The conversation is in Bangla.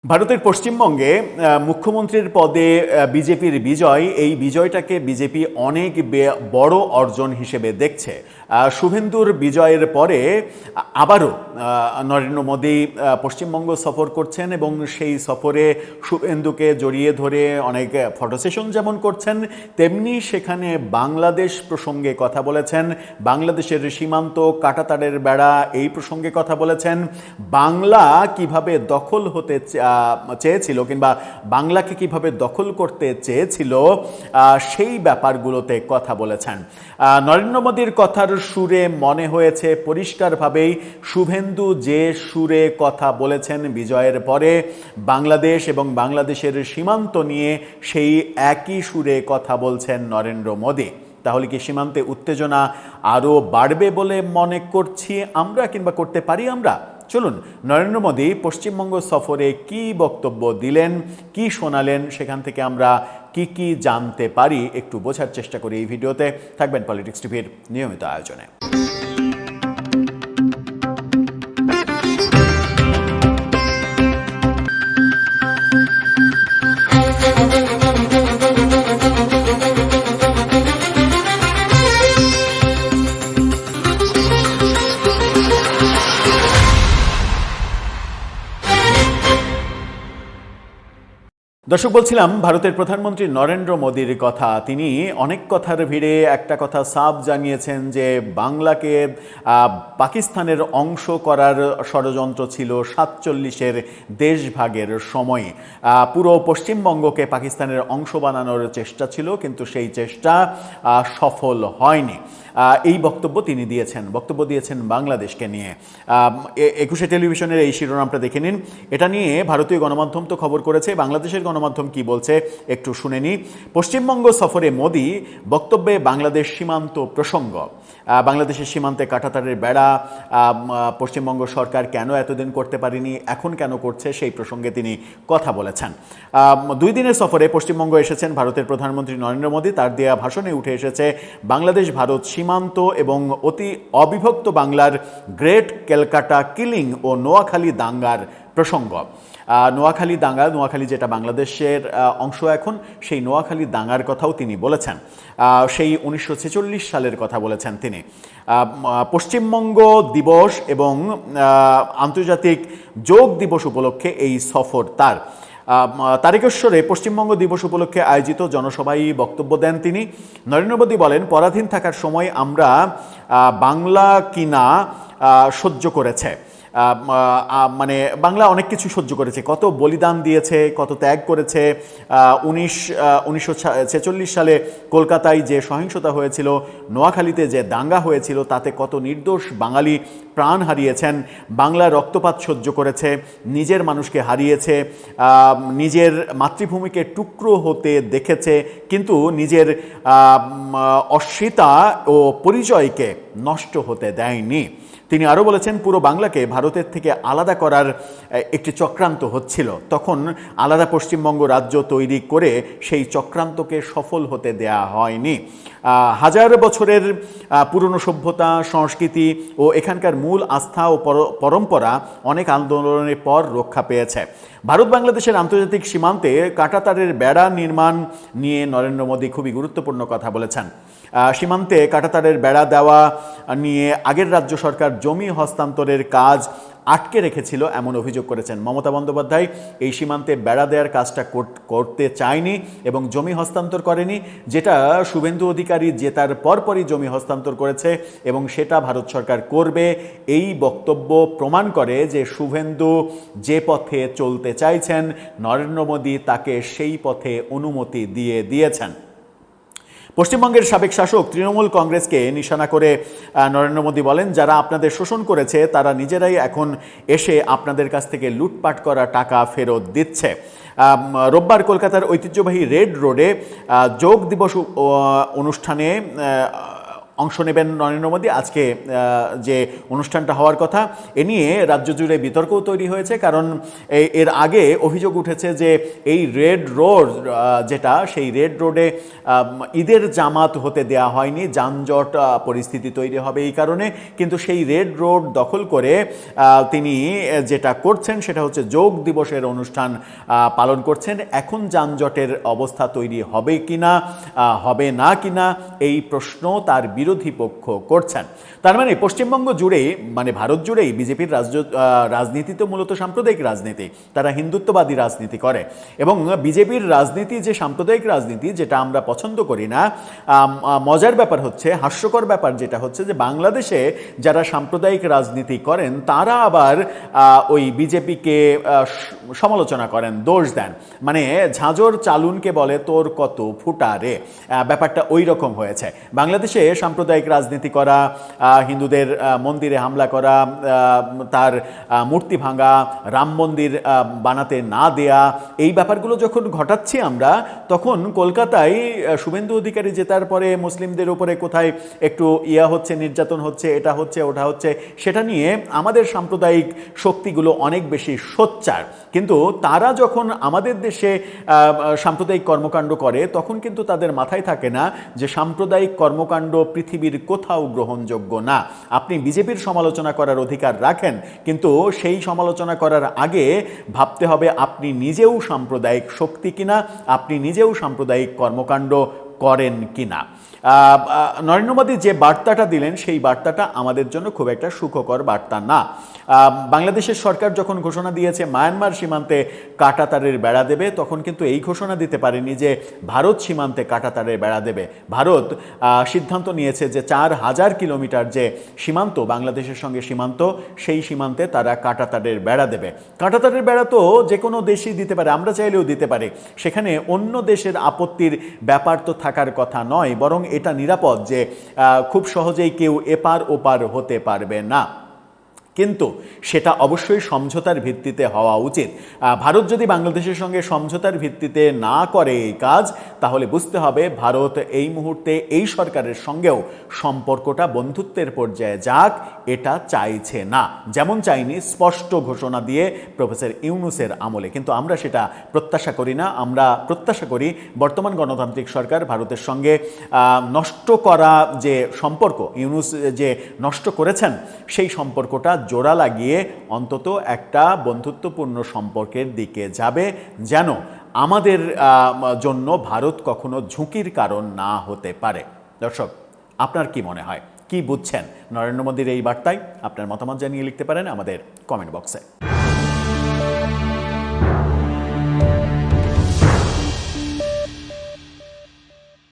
ভারতের পশ্চিমবঙ্গে মুখ্যমন্ত্রীর পদে বিজেপির বিজয়, এই বিজয়টাকে বিজেপি অনেক বড় অর্জন হিসেবে দেখছে। শুভেন্দুর বিজয়ের পরে আবারও নরেন্দ্র মোদী পশ্চিমবঙ্গ সফর করছেন এবং সেই সফরে শুভেন্দুকে জড়িয়ে ধরে অনেক ফটো সেশন যেমন করছেন, তেমনি সেখানে বাংলাদেশ প্রসঙ্গে কথা বলেছেন। বাংলাদেশের সীমান্ত, কাঁটাতারের বেড়া, এই প্রসঙ্গে কথা বলেছেন। বাংলা কিভাবে দখল হতে চেয়েছিল কিংবা বাংলাকে কিভাবে দখল করতে চেয়েছিল সেই ব্যাপারগুলোতে কথা বলেছেন। নরেন্দ্র মোদীর কথার সুরে মনে হয়েছে পরিষ্কারভাবেই শুভেন্দু যে সুরে কথা বলেছেন বিজয়ের পরে বাংলাদেশ এবং বাংলাদেশের সীমান্ত নিয়ে, সেই একই সুরে কথা বলছেন নরেন্দ্র মোদী। তাহলে কি সীমান্তে উত্তেজনা আরও বাড়বে বলে মনে করছি আমরা, কিংবা করতে পারি আমরা? চলুন নরেন্দ্র মোদী পশ্চিমবঙ্গ সফরে কি বক্তব্য দিলেন, কি শোনালেন, সেখান থেকে আমরা কি জানতে পারি একটু বোঝার চেষ্টা করি এই ভিডিওতে। থাকবেন পলিটিক্স টিভির নিয়মিত আয়োজনে। দর্শক, বলছিলাম ভারতের প্রধানমন্ত্রী নরেন্দ্র মোদীর কথা। তিনি অনেক কথার ভিড়ে একটা কথা সাফ জানিয়েছেন যে বাংলাকে পাকিস্তানের অংশ করার ষড়যন্ত্র ছিল 47-এর দেশভাগের সময়ে। পুরো পশ্চিমবঙ্গকে পাকিস্তানের অংশ বানানোর চেষ্টা ছিল, কিন্তু সেই চেষ্টা সফল হয়নি। এই বক্তব্য তিনি দিয়েছেন, বক্তব্য দিয়েছেন বাংলাদেশকে নিয়ে। 21 টেলিভিশনের এই শিরোনামটা দেখে নিন। এটা নিয়ে ভারতীয় গণমাধ্যম তো খবর করেছে, বাংলাদেশের গণমাধ্যম কি বলছে একটু শুনে নি। পশ্চিমবঙ্গ সফরে মোদী, বক্তব্যে বাংলাদেশ সীমান্ত প্রসঙ্গ। বাংলাদেশের সীমান্তে কাঁটাতারের বেড়া পশ্চিমবঙ্গ সরকার কেন এতদিন করতে পারেনি, এখন কেন করছে, সেই প্রসঙ্গে তিনি কথা বলেছেন। 2 দিনের সফরে পশ্চিমবঙ্গ এসেছেন ভারতের প্রধানমন্ত্রী নরেন্দ্র মোদী। তার দেয়া ভাষণে উঠে এসেছে বাংলাদেশ ভারত সীমান্ত এবং অতি অবিভক্ত বাংলার গ্রেট ক্যালকাটা কিলিং ও নোয়াখালী দাঙ্গার প্রসঙ্গ। নোয়াখালী দাঙ্গা, নোয়াখালী যেটা বাংলাদেশের অংশ এখন, সেই নোয়াখালী দাঙ্গার কথাও তিনি বলেছেন। সেই 1946 সালের কথা বলেছেন তিনি। পশ্চিমবঙ্গ দিবস এবং আন্তর্জাতিক যোগ দিবস উপলক্ষে এই সফর তার। তারকেশ্বরে পশ্চিমবঙ্গ দিবস উপলক্ষে আয়োজিত জনসভায় বক্তব্য দেন তিনি। নরেন্দ্র মোদী বলেন, পরাধীন থাকার সময় আমরা বাংলা কিনা সহ্য করেছে, মানে বাংলা অনেক কিছু সহ্য করেছে, কত বলিদান দিয়েছে, কত ত্যাগ করেছে। 1946 সালে কলকাতায় যে সহিংসতা হয়েছিল, নোয়াখালীতে যে দাঙ্গা হয়েছিল, তাতে কত নির্দোষ বাঙালি প্রাণ হারিয়েছেন। বাংলা রক্তপাত সহ্য করেছে, নিজের মানুষকে হারিয়েছে, নিজের মাতৃভূমিকে টুকরো হতে দেখেছে, কিন্তু নিজের অস্মিতা ও পরিচয়কে নষ্ট হতে দেয়নি। তিনি আরও বলেছেন, পুরো বাংলাকে ভারতের থেকে আলাদা করার একটি চক্রান্ত হচ্ছিল, তখন আলাদা পশ্চিমবঙ্গ রাজ্য তৈরি করে সেই চক্রান্তকে সফল হতে দেয়া হয়নি। হাজার বছরের পুরনো সভ্যতা, সংস্কৃতি ও এখানকার মূল আস্থা ও পরম্পরা অনেক আন্দোলনের পর রক্ষা পেয়েছে। ভারত বাংলাদেশের আন্তর্জাতিক সীমান্তে কাঁটাতারের বেড়া নির্মাণ নিয়ে নরেন্দ্র মোদী খুবই গুরুত্বপূর্ণ কথা বলেছেন। সীমান্তে কাঁটাতারের বেড়া দেওয়া নিয়ে আগের রাজ্য সরকার জমি হস্তান্তরের কাজ আটকে রেখেছিল এমন অভিযোগ করেছেন মমতা বন্দ্যোপাধ্যায়। এই সীমান্তে বেড়া দেওয়ার কাজটা করতে চায়নি এবং জমি হস্তান্তর করেনি, যেটা শুভেন্দু অধিকারী জেতার পরপরই জমি হস্তান্তর করেছে এবং সেটা ভারত সরকার করবে। এই বক্তব্য প্রমাণ করে যে শুভেন্দু যে পথে চলতে চাইছেন, নরেন্দ্র মোদী তাকে সেই পথে অনুমতি দিয়েছেন। পশ্চিমবঙ্গের সাবেক শাসক তৃণমূল কংগ্রেসকে নিশানা করে নরেন্দ্র মোদী বলেন, যারা আপনাদের শোষণ করেছে তারা নিজেরাই এখন এসে আপনাদের কাছ থেকে লুটপাট করা টাকা ফেরত দিচ্ছে। রোববার কলকাতার ঐতিহ্যবাহী রেড রোডে যোগ দিবস অনুষ্ঠানে অংশ নেবেন নরেন্দ্র মোদী। আজকে যে অনুষ্ঠানটা হওয়ার কথা এ নিয়ে রাজ্য জুড়ে বিতর্কও তৈরি হয়েছে, কারণ এর আগে অভিযোগ উঠেছে যে এই রেড রোড যেটা, সেই রেড রোডে ঈদের জামাত হতে দেয়া হয়নি, যানজট পরিস্থিতি তৈরি হবে এই কারণে। কিন্তু সেই রেড রোড দখল করে তিনি যেটা করছেন সেটা হচ্ছে যোগ দিবসের অনুষ্ঠান পালন করছেন। এখন যানজটের অবস্থা তৈরি হবে কিনা, হবে না কিনা, এই প্রশ্ন তার বিরোধী পক্ষ করছেন। তার মানে পশ্চিমবঙ্গ জুড়েই, মানে ভারত জুড়েই বিজেপির রাজনীতি তো মূলত সাম্প্রদায়িক রাজনীতি, তারা হিন্দুত্ববাদী রাজনীতি করে। এবং বিজেপির রাজনীতি যে সাম্প্রদায়িক রাজনীতি, যেটা আমরা পছন্দ করি না। মজার ব্যাপার হচ্ছে, হাস্যকর ব্যাপার যেটা হচ্ছে যে বাংলাদেশে যারা সাম্প্রদায়িক রাজনীতি করেন তারা আবার ওই বিজেপিকে সমালোচনা করেন, দোষ দেন। মানে ঝাঁঝর চালুনকে বলে তোর কত ফুটা রে, ব্যাপারটা ওই রকম হয়েছে। বাংলাদেশে সাম্প্রদায়িক রাজনীতি করা, হিন্দুদের মন্দিরে হামলা করা, তার মূর্তি ভাঙা, রাম মন্দির বানাতে না দেয়া, এই ব্যাপারগুলো যখন ঘটাচ্ছি আমরা, তখন কলকাতায় শুভেন্দু অধিকারী জেতার পরে মুসলিমদের উপরে কোথায় একটু হচ্ছে, নির্যাতন হচ্ছে, এটা হচ্ছে, ওটা হচ্ছে, সেটা নিয়ে আমাদের সাম্প্রদায়িক শক্তিগুলো অনেক বেশি সোচ্চার। কিন্তু তারা যখন আমাদের দেশে সাম্প্রদায়িক কর্মকাণ্ড করে, তখন কিন্তু তাদের মাথায় থাকে না যে সাম্প্রদায়িক কর্মকাণ্ড পৃথিবীর কোথাও গ্রহণযোগ্য না। আপনি বিজেপির সমালোচনা করার অধিকার রাখেন, কিন্তু সেই সমালোচনা করার আগে ভাবতে হবে আপনি নিজেও সাম্প্রদায়িক শক্তি কিনা, আপনি নিজেও সাম্প্রদায়িক কর্মকাণ্ড করেন কিনা। নরেন্দ্র মোদী যে বার্তাটা দিলেন সেই বার্তাটা আমাদের জন্য খুব একটা সুখকর বার্তা না। বাংলাদেশের সরকার যখন ঘোষণা দিয়েছে মায়ানমার সীমান্তে কাঁটাতারের বেড়া দেবে, তখন কিন্তু এই ঘোষণা দিতে পারেনি যে ভারত সীমান্তে কাঁটাতারের বেড়া দেবে। ভারত সিদ্ধান্ত নিয়েছে যে 4000 কিলোমিটার যে সীমান্ত, বাংলাদেশের সঙ্গে সীমান্ত, সেই সীমান্তে তারা কাঁটাতারের বেড়া দেবে। কাঁটাতারের বেড়া তো যে কোনো দেশই দিতে পারে, আমরা চাইলেও দিতে পারি, সেখানে অন্য দেশের আপত্তির ব্যাপার তো থাকার কথা নয়। বরং এটা নিরাপদ যে খুব সহজেই কেউ এপার ওপার হতে পারবে না। কিন্তু সেটা অবশ্যই সমঝোতার ভিত্তিতে হওয়া উচিত। ভারত যদি বাংলাদেশের সঙ্গে সমঝোতার ভিত্তিতে না করে এই কাজ, তাহলে বুঝতে হবে ভারত এই মুহূর্তে এই সরকারের সঙ্গেও সম্পর্কটা বন্ধুত্বের পর্যায়ে যাক, এটা চাইছে না। যেমন চাইনি স্পষ্ট ঘোষণা দিয়ে প্রফেসর ইউনূসের আমলে, কিন্তু আমরা সেটা প্রত্যাশা করি না। আমরা প্রত্যাশা করি বর্তমান গণতান্ত্রিক সরকার ভারতের সঙ্গে নষ্ট করা যে সম্পর্ক ইউনূস যে নষ্ট করেছেন, সেই সম্পর্কটা জোড়া লাগিয়ে অন্তত একটা বন্ধুত্বপূর্ণ সম্পর্কের দিকে যাবে, যেন আমাদের জন্য ভারত কখনো ঝুঁকির কারণ না হতে পারে। দর্শক, আপনার কি মনে হয়, কি বুঝছেন নরেন্দ্র মোদীর এই বার্তায়? আপনার মতামত জানিয়ে লিখতে পারেন আমাদের কমেন্ট বক্সে।